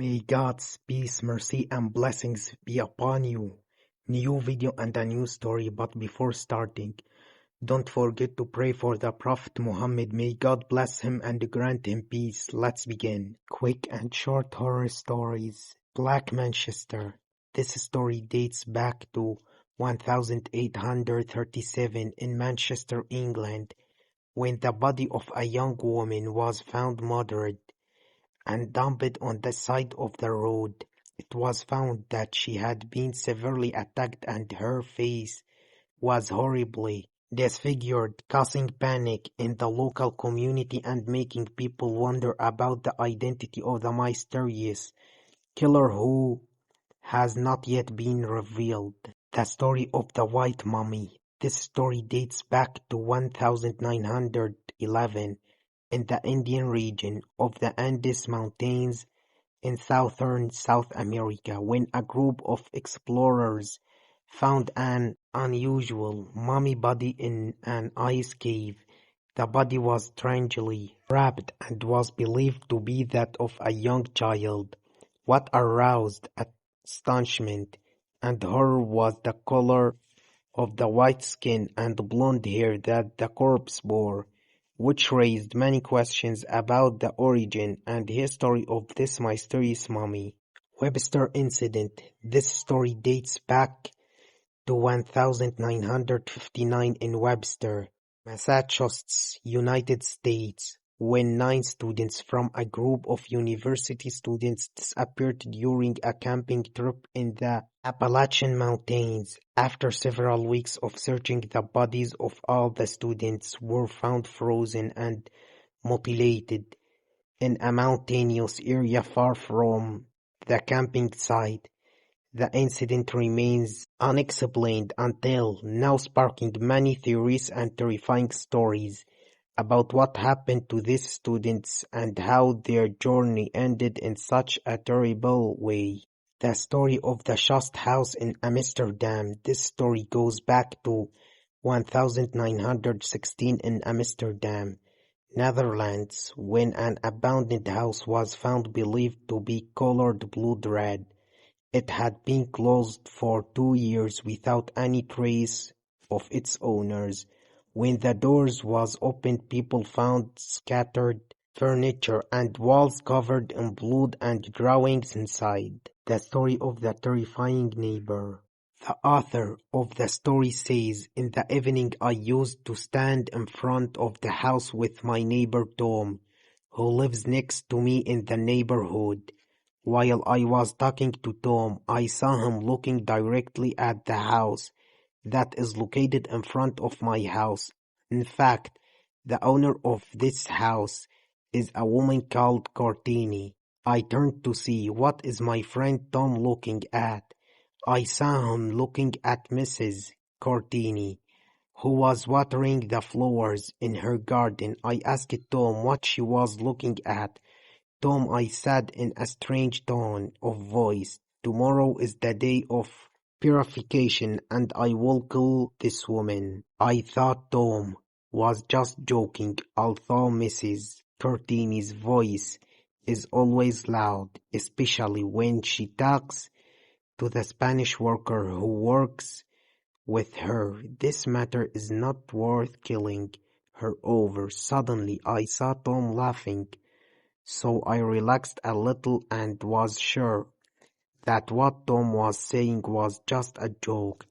May God's peace, mercy, and blessings be upon you. New video and a new story, but before starting, don't forget to pray for the Prophet Muhammad. May God bless him and grant him peace. Let's begin. Quick and short horror stories. Black Manchester. This story dates back to 1837 in Manchester, England, when the body of a young woman was found murdered and dumped on the side of the road. It was found that she had been severely attacked and her face was horribly disfigured, causing panic in the local community and making people wonder about the identity of the mysterious killer who has not yet been revealed. The story of the White Mummy. This story dates back to 1911 in the Indian region of the Andes Mountains in southern South America, when a group of explorers found an unusual mummy body in an ice cave. The body was strangely wrapped and was believed to be that of a young child. What aroused astonishment and horror was the color of the white skin and blonde hair that the corpse bore, which raised many questions about the origin and history of this mysterious mummy. Webster Incident. This story dates back to 1959 in Webster, Massachusetts, United States, when 9 students from a group of university students disappeared during a camping trip in the Appalachian Mountains. After several weeks of searching, the bodies of all the students were found frozen and mutilated in a mountainous area far from the camping site. The incident remains unexplained until now, sparking many theories and terrifying stories about what happened to these students and how their journey ended in such a terrible way. The story of the Shust House in Amsterdam. This story goes back to 1916 in Amsterdam, Netherlands, when an abandoned house was found believed to be colored blood red. It had been closed for 2 years without any trace of its owners. When the doors was opened, people found scattered furniture and walls covered in blood and drawings inside. The story of the terrifying neighbor. The author of the story says, in the evening I used to stand in front of the house with my neighbor Tom, who lives next to me in the neighborhood. While I was talking to Tom, I saw him looking directly at the house that is located in front of my house. In fact, the owner of this house is a woman called Courtney. I turned to see what is my friend Tom looking at. I saw him looking at Mrs. Courtney, who was watering the flowers in her garden. I asked Tom what she was looking at. Tom, I said in a strange tone of voice, tomorrow is the day of purification and I will kill this woman. I thought Tom was just joking, although Mrs. Courtney's voice is always loud, especially when she talks to the Spanish worker who works with her. This matter is not worth killing her over. Suddenly I saw Tom laughing, so I relaxed a little and was sure that what Tom was saying was just a joke.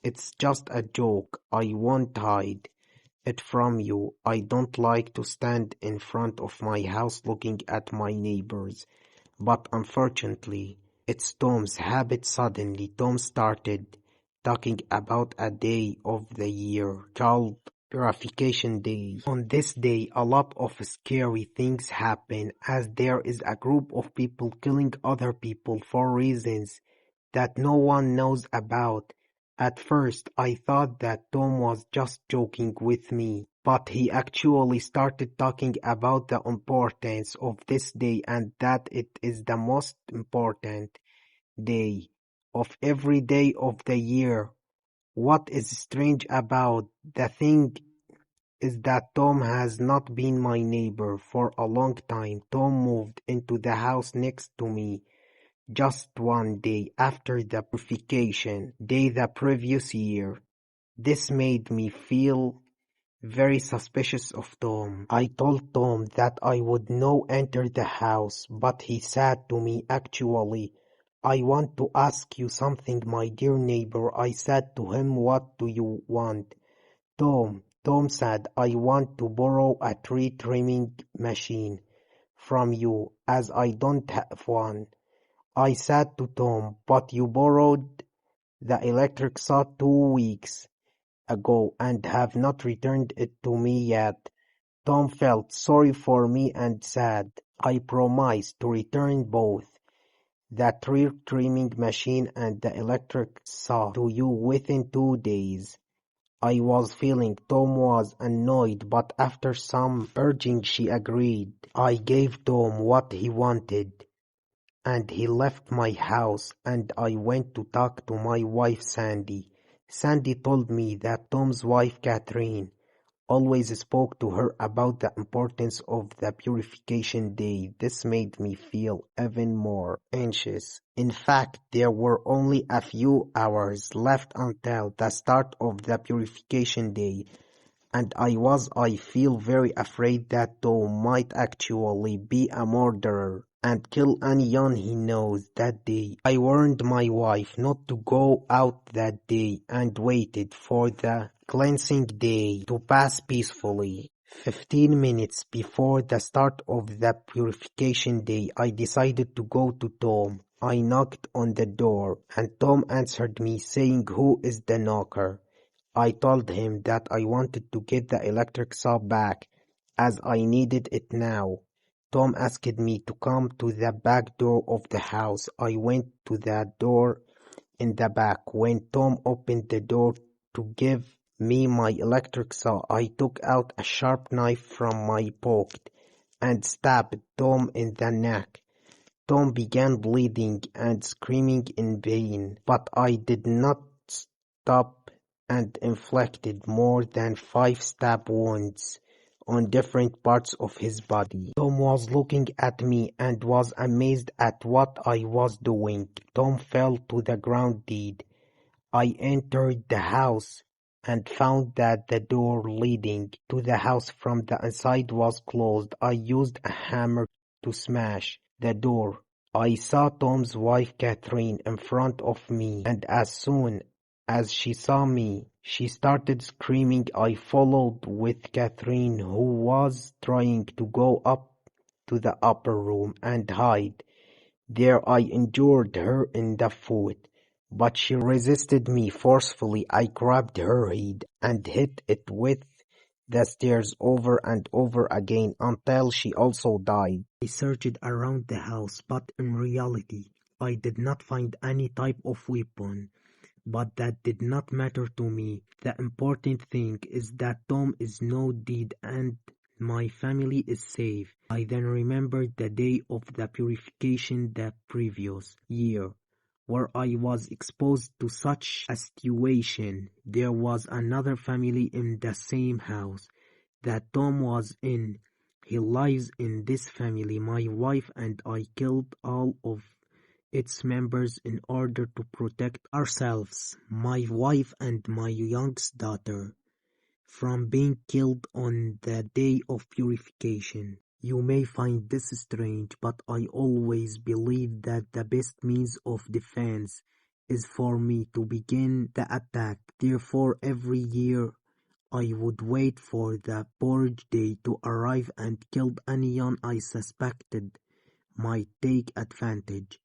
It's just a joke. I won't hide it from you. I don't like to stand in front of my house looking at my neighbors. But unfortunately, it's Tom's habit. Suddenly, Tom started talking about a day of the year called Purification Day. On this day, a lot of scary things happen, as there is a group of people killing other people for reasons that no one knows about. At first, I thought that Tom was just joking with me, but he actually started talking about the importance of this day and that it is the most important day of every day of the year. What is strange about the thing is that Tom has not been my neighbor for a long time. Tom moved into the house next to me just one day after the purification day the previous year. This made me feel very suspicious of Tom. I told Tom that I would not enter the house, but he said to me, "Actually, I want to ask you something, my dear neighbor." I said to him, "What do you want?" Tom said, "I want to borrow a tree trimming machine from you, as I don't have one." I said to Tom, "But you borrowed the electric saw 2 weeks ago and have not returned it to me yet." Tom felt sorry for me and said, "I promise to return both the tree trimming machine and the electric saw to you within 2 days." I was feeling Tom was annoyed, but after some urging she agreed. I gave Tom what he wanted, and he left my house, and I went to talk to my wife Sandy. Sandy told me that Tom's wife Catherine always spoke to her about the importance of the purification day. This made me feel even more anxious. In fact, there were only a few hours left until the start of the purification day, and I feel very afraid that Tom might actually be a murderer and kill anyone he knows that day. I warned my wife not to go out that day and waited for the cleansing day to pass peacefully. 15 minutes before the start of the purification day, I decided to go to Tom. I knocked on the door, and Tom answered me saying, "Who is the knocker?" I told him that I wanted to get the electric saw back, as I needed it now. Tom asked me to come to the back door of the house. I went to the door in the back. When Tom opened the door to give me my electric saw, I took out a sharp knife from my pocket and stabbed Tom in the neck. Tom began bleeding and screaming in pain, but I did not stop and inflicted more than 5 stab wounds on different parts of his body. Tom was looking at me and was amazed at what I was doing. Tom fell to the ground dead. I entered the house and found that the door leading to the house from the inside was closed. I used a hammer to smash the door. I saw Tom's wife Catherine in front of me, and as soon as she saw me, she started screaming. I followed with Catherine, who was trying to go up to the upper room and hide. There I injured her in the foot, but she resisted me forcefully. I grabbed her head and hit it with the stairs over and over again until she also died. I searched around the house, but in reality, I did not find any type of weapon. But that did not matter to me. The important thing is that Tom is now dead and my family is safe. I then remembered the day of the purification the previous year, where I was exposed to such a situation. There was another family in the same house that Tom was in. He lives in this family. My wife and I killed all of its members in order to protect ourselves, my wife and my youngest daughter, from being killed on the day of purification. You may find this strange, but I always believe that the best means of defense is for me to begin the attack. Therefore, every year I would wait for the purge day to arrive and kill anyone I suspected might take advantage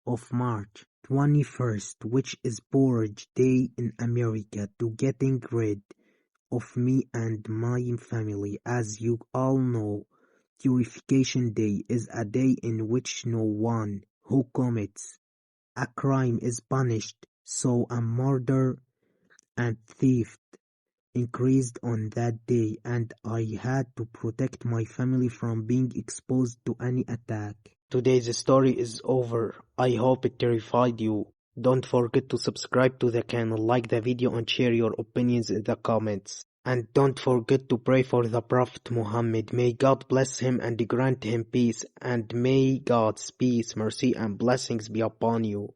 of March 21st, which is Purge Day in America, to getting rid of me and my family. As you all know, Purification Day is a day in which no one who commits a crime is punished, so a murder and theft increased on that day, and I had to protect my family from being exposed to any attack. Today's story is over. I hope it terrified you. Don't forget to subscribe to the channel, like the video and share your opinions in the comments. And don't forget to pray for the Prophet Muhammad. May God bless him and grant him peace, and may God's peace, mercy, and blessings be upon you.